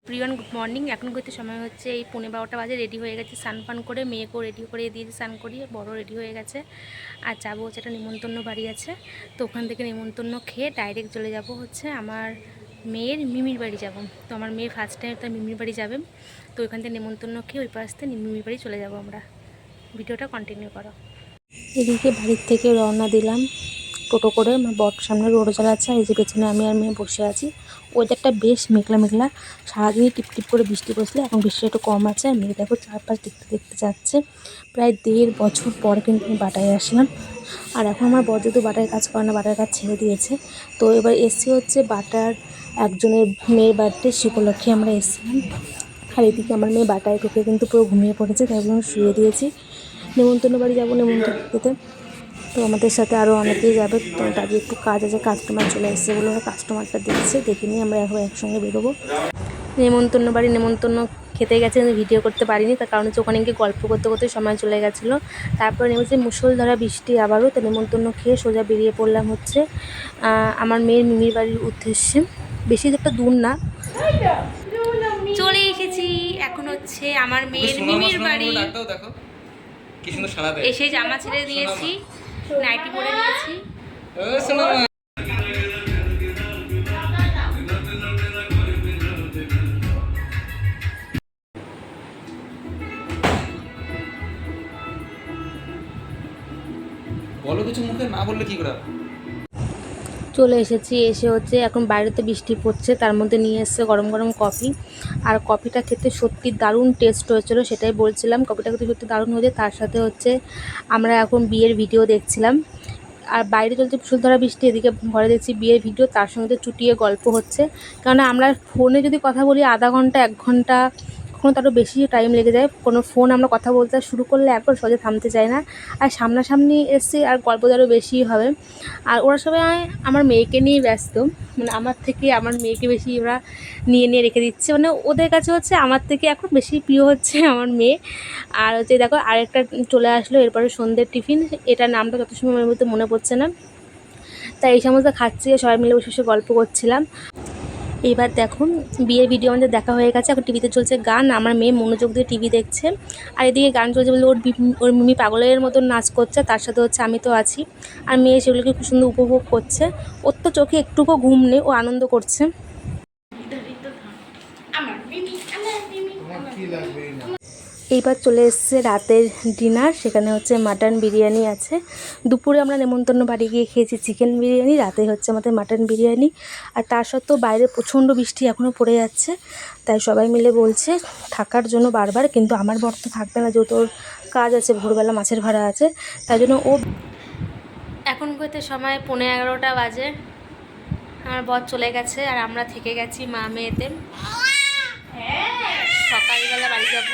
প্রিয়ন good morning. এখন করতে সময় হচ্ছে এই 12:15 বাজে। রেডি হয়ে গেছে, স্নান পান করে মেয়েকেও রেডি করে দিয়েছি, স্নান করিয়ে বড় রেডি হয়ে গেছে। আর যাবো হচ্ছে একটা নিমন্ত্রণ বাড়ি আছে, তো ওখান থেকে নিমন্ত্রণ খেয়ে ডাইরেক্ট চলে যাব হচ্ছে আমার মেয়ের মিমির বাড়ি যাব। তো আমার মেয়ে ফার্স্ট টাইম তার মিমির বাড়ি যাবে, তো ওইখান থেকে নিমন্ত্রণ খেয়ে ওই পাশ থেকে মিমির বাড়ি চলে যাব আমরা। ভিডিওটা কন্টিনিউ করো। এদিকে বাড়ির থেকে রওনা দিলাম টোটো করে। আমার বট সামনে রোড চালাচ্ছে, আর এই যে পেছনে আমি আর মেয়ে বসে আছি। ওয়েদারটা বেশ মেঘলা মেঘলা, সারাদিনই টিপটিপ করে বৃষ্টি পড়ছিল, এখন বৃষ্টিটা একটু কম আছে। আর মেয়ে দেখো চারপাশ দেখতে দেখতে যাচ্ছে। প্রায় 1.5 বছর পর কিন্তু আমি বাটায় আসলাম। আর এখন আমার বর যেহেতু বাটায় কাজ করে না, বাটার কাজ ছেড়ে দিয়েছে, তো এবার এসছি হচ্ছে বাটার একজনের মেয়ের বার্থডে, সে উপলক্ষে আমরা এসেছিলাম। আর এদিকে আমার মেয়ে বাটায় ঢুকে কিন্তু পুরো ঘুমিয়ে পড়েছে, তাই জন্য শুয়ে দিয়েছি। নেমন্তন্ন বাড়ি যাবো নেমন্তন্ন খেতে, তো আমাদের সাথে আরও অনেকেই যাবে। তো তাদের একটু কাজ আছে, কাস্টমার চলে এসেছে বলে ওরা কাস্টমারটা দেখছে, দেখে নিয়ে আমরা এখন একসঙ্গে বেরোবো। নেমন্তন্ন বাড়ি নেমন্তন্ন খেতে গেছে, ভিডিও করতে পারিনি, তার কারণ হচ্ছে ওখানে গিয়ে গল্প করতে করতে সময় চলে গেছিলো। তারপরে নেমেছে মুষলধারা বৃষ্টি আবারও, তো নেমন্তন্ন খেয়ে সোজা বেরিয়ে পড়লাম হচ্ছে আমার মেয়ের মিমির বাড়ির উদ্দেশ্যে। বেশি একটা দূর না, চলে এসেছি। এখন হচ্ছে আমার মেয়ের মিমির বাড়ি। এসে জামা ছেড়ে দিয়েছি, নাইটি পরে নিয়েছি। বলো কিছু, মুখে না বললে কি করে? চলে এসেছি, এসে হচ্ছে এখন বাইরেতে বৃষ্টি পড়ছে, তার মধ্যে নিয়ে এসছে গরম গরম কফি। আর কফিটা খেতে সত্যি দারুণ টেস্ট হয়েছিল, সেটাই বলছিলাম। কফিটা খেতে সত্যি দারুণ হয়েছে। তার সাথে হচ্ছে আমরা এখন বিয়ের ভিডিও দেখছিলাম, আর বাইরে চলছে মুষলধারা বৃষ্টি, এদিকে ঘরে দেখছি বিয়ের ভিডিও, তার সঙ্গে চুটিয়ে গল্প হচ্ছে। কারণ আমরা ফোনে যদি কথা বলি আধা ঘন্টা 1 ঘন্টা, কখনো তারও বেশি টাইম লেগে যায়। কোনো ফোন আমরা কথা বলতে শুরু করলে একবার সহজে থামতে চায় না। আর সামনাসামনি এসছি আর গল্প আরও বেশি হবে। আর ওরা সবাই আমার মেয়েকে নিয়ে ব্যস্ত, মানে আমার থেকে আমার মেয়েকে বেশি ওরা নিয়ে নিয়ে রেখে দিচ্ছে। মানে ওদের কাছে হচ্ছে আমার থেকে এখন বেশি প্রিয় হচ্ছে আমার মেয়ে। আর হচ্ছে দেখো আরেকটা চলে আসলো, এরপরে সন্ধ্যের টিফিন, এটার নামটা যত সময়ের মধ্যে মনে পড়ছে না। তাই এই সমস্ত খাচ্ছি, সবাই মিলে বসে বসে গল্প করছিলাম। এইবার দেখুন বিয়ের ভিডিও আমাদের দেখা হয়ে গেছে, এখন টিভিতে চলছে গান, আমার মেয়ে মনোযোগ দিয়ে টিভি দেখছে। আর এদিকে গান চলছে বলে ওর মিমি পাগলের মতন নাচ করছে, তার সাথে হচ্ছে আমি তো আছি। আর মেয়ে সেগুলোকে খুব সুন্দর উপভোগ করছে। ওর তো চোখে একটুকু ঘুম নেই, ও আনন্দ করছে। এইবার চলে এসছে রাতের ডিনার, সেখানে হচ্ছে মাটন বিরিয়ানি আছে। দুপুরে আমরা নেমন্তন্ন বাড়ি গিয়ে খেয়েছি চিকেন বিরিয়ানি, রাতে হচ্ছে আমাদের মাটন বিরিয়ানি। আর তার সত্ত্বেও বাইরে প্রচণ্ড বৃষ্টি এখনও পড়ে যাচ্ছে, তাই সবাই মিলে বলছে থাকার জন্য বারবার, কিন্তু আমার বর তো থাকবে না, যেহেতু ওর কাজ আছে, ভোরবেলা মাছের ভাড়া আছে, তাই জন্য ও। এখন করতে সময় 11:15 বাজে, আমার বর চলে গেছে আর আমরা থেকে গেছি মা মেয়েতে। সকালবেলা বাড়ি যাব,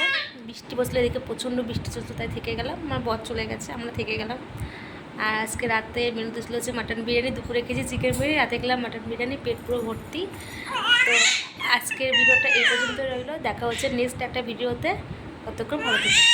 বৃষ্টি বসলে এদিকে প্রচণ্ড বৃষ্টি চলছে, তাই থেকে গেলাম। আমার বর চলে গেছে, আমরা থেকে গেলাম। আর আজকে রাতে মেনুতে ছিল হচ্ছে মাটন বিরিয়ানি, দুপুরে খেয়েছি চিকেন বিরিয়ানি, রাতে গেলাম মাটন বিরিয়ানি, পেট পুরো ভর্তি। তো আজকের ভিডিওটা এই পর্যন্ত রইলো, দেখা হচ্ছে নেক্সট একটা ভিডিওতে। ততক্ষণ ভালো থাকবে।